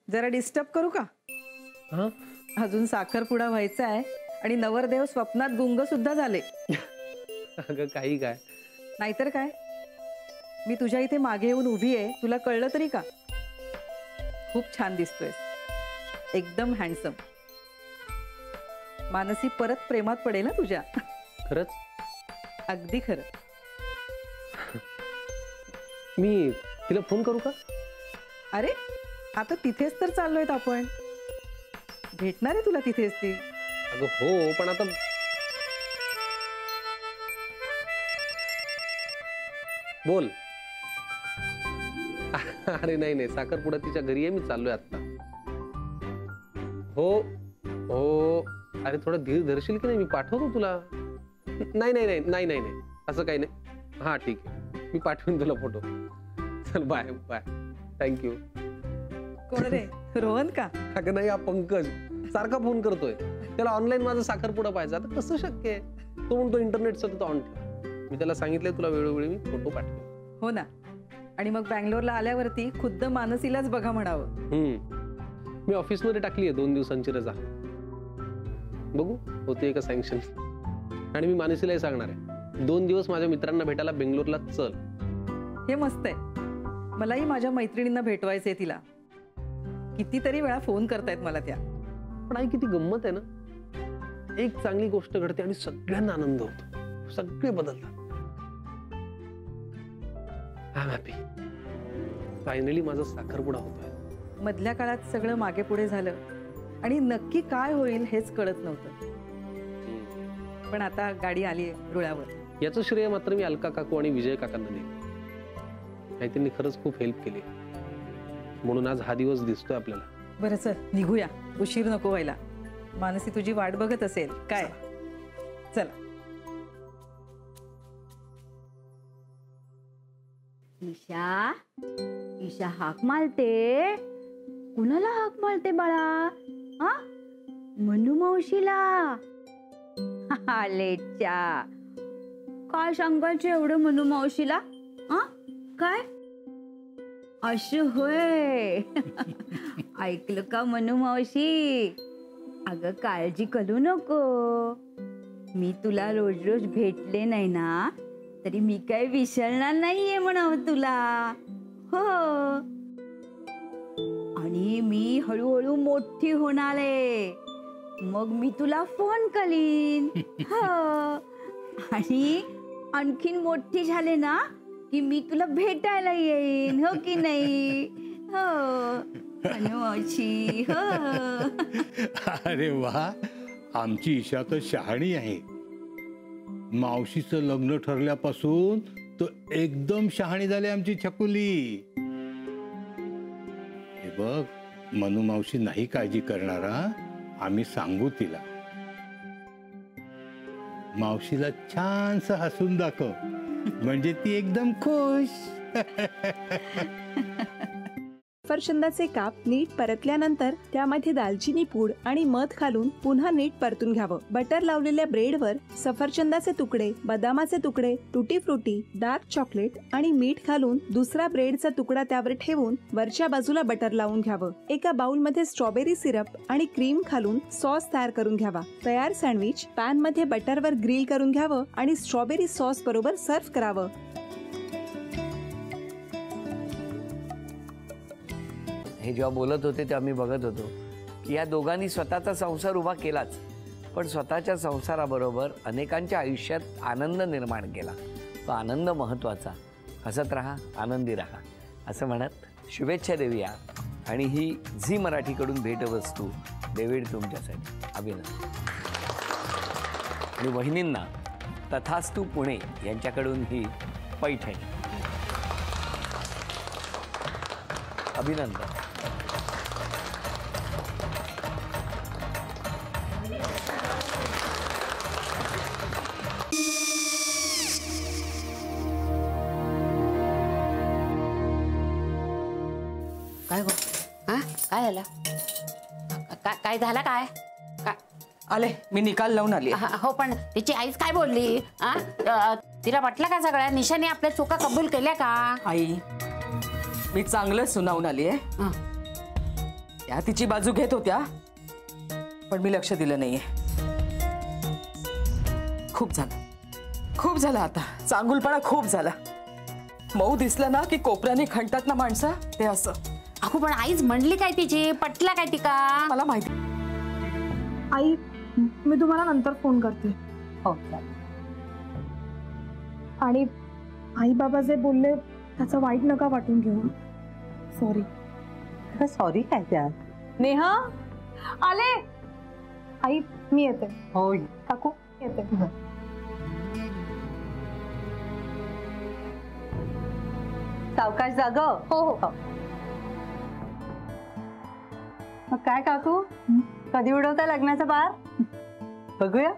जरा डिस्टर्ब करू का? हाँ अजून साखरपुडा व्हायचा आहे आणि नवरदेव स्वप्नात गुंग सुद्धा झाले. अगं काही काय. नाहीतर काय, मी तुझ्या इथे मागे येऊन उभी आहे, तुला कळलं तरी का? खूप छान दिसतोय, एकदम हँडसम. मानसी परत प्रेमात पडेल ना तुझ्या. खरंच? अगदी खरं. मी तिला फोन करू का? अरे आता तिथेच तर चाललोय आपण, भेटणार आहे तुला तिथेच ती. अगं हो, पण आता बोल. अरे नाही नाही, साखरपुडा तिच्या घरी आहे, मी चाललोय आता. हो हो, अरे थोडा धीर धरशील की नाही? मी पाठवतो तुला. नाही नाही नाही नाही नाही नाही, असं काही नाही. हा ठीक आहे, मी पाठवीन तुला फोटो. चल बाय बाय, थँक्यू. कोण रे? रोहन का? अगं नाही, हा पंकज सारखा फोन करतोय. त्याला ऑनलाईन माझा साखरपुडा पाहिजे. आता कसं शक्य आहे? तो म्हणतो इंटरनेट सतत ऑन ठेव. मी त्याला सांगितलंय तुला वेळोवेळी मी फोटो पाठवेन. हो ना, आणि मग बँगलोरला आल्यावरती खुद्द मानसीलाच बघा म्हणावं. मी ऑफिसमध्ये टाकली आहे 2 दिवसांची रजा. बघू होते का सँक्शन. आणि मी मानसीलाही सांगणार आहे 2 दिवस माझ्या मित्रांना भेटायला बेंगलोरला चल. हे मस्त आहे. मलाही माझ्या मैत्रिणींना भेटवायचंय तिला. कितीतरी वेळा फोन करतायत मला त्या. पण आई किती गंमत आहे ना, एक चांगली गोष्ट घडते आणि सगळ्यांना आनंद होतो, सगळे बदलतात. I am happy. फायनली माझा साखरपुडा होतोय. मधल्या काळात सगळं मागे पुढे झालं आणि नक्की काय होईल हेच कळत नव्हतं. पण आता गाडी आली रुळावर. याचं श्रेय मात्र मी अलका काकू आणि विजय काकांना देईन. नाही, त्यांनी खरंच खूप हेल्प केली, म्हणून आज हा दिवस दिसतोय आपल्याला. बरं चल निघूया, उशीर नको व्हायला. मानसी तुझी वाट बघत असेल काय. चला. ईशा, ईशा हाक मारते. कुणाला हाक मारते बाळा? हा, मनू मावशीला. लेच्या, काय सांगायचं एवढं मनू मावशीला? हा काय असं होय? ऐकलं का मनू मावशी? अगं काळजी करू नको. मी तुला रोज रोज भेटले नाही ना, तरी मी काय विसरणार नाहीये म्हणावं तुला. हो, आणि मी हळूहळू मोठी होणार आहे, मग मी तुला फोन करीन. हो, आणि आणखीन मोठी झाले ना की मी तुला भेटायला येईन. हो की नाही? हो अनुवाची. हो. अरे वा, आमची ईशा तर शहाणी आहे. मावशीचं लग्न ठरल्यापासून तो एकदम शहाणी झाली आमची छकुली. हे बघ, मनू मावशी नाही काळजी करणारा, आम्ही सांगू तिला. मावशीला छानस हसून दाखव, म्हणजे ती एकदम खुश. सफरचंदाचे काप नीट परतल्यानंतर त्यामध्ये दालचिनी पूड आणि मध घालून पुन्हा नीट परतून घ्यावं. बटर लावलेल्या ब्रेडवर सफरचंदाचे तुकडे, बदामाचे तुकडे, टुटी फ्रुटी, डार्क चॉकलेट आणि मीठ घालून दुसरा ब्रेडचा तुकडा त्यावर ठेवून वरच्या बाजूला बटर लावून घ्यावं. एका बाउलमध्ये स्ट्रॉबेरी सिरप आणि क्रीम घालून सॉस तयार करून घ्यावा. तयार सँडविच पॅन मध्ये बटरवर ग्रिल करून घ्यावं आणि स्ट्रॉबेरी सॉस बरोबर सर्व्ह करावं. हे जेव्हा बोलत होते तेव्हा मी बघत होतो की या दोघांनी स्वतःचा संसार उभा केलाच, पण स्वतःच्या संसाराबरोबर अनेकांच्या आयुष्यात आनंद निर्माण केला. तो आनंद महत्त्वाचा. हसत राहा, आनंदी राहा असं म्हणत शुभेच्छा देऊया. आणि ही झी मराठीकडून भेटवस्तू डेव्हिड तुमच्यासाठी. अभिनंदन. आणि वहिनींना तथास्तू पुणे यांच्याकडून ही पैठणी. अभिनंदन. काय गो? हा काय झालं? काय झालं? काय आले, मी निकाल लावून आली. हो, पण तिची आईच काय बोलली? तिला वाटलं का सगळ्या निशाने आपल्या चुका कबूल केल्या का? आई, मी चांगलं सुनावून आली आहे. त्या तिची बाजू घेत होत्या, पण मी लक्ष दिलं नाहीये. खूप झालं आता. चांगुलपणा खूप झाला. मऊ दिसलं ना की कोपऱ्याने खणतात ना माणसं, ते असं. अगो पण आईच म्हणली काय तिची, पटला काय तिका? मला माहिती. आई, मी तुम्हाला नंतर फोन करते. हो. आणि आई बाबा जे बोलले त्याचं वाईट नका वाटून घेऊ. सॉरी. सॉरी काय त्या? नेहा आले. आई मी येते. हो. काकू येते. सावकाश जाग. हो हो. मग काय काकू, कधी उडवता लग्नाचा बार? बघूया.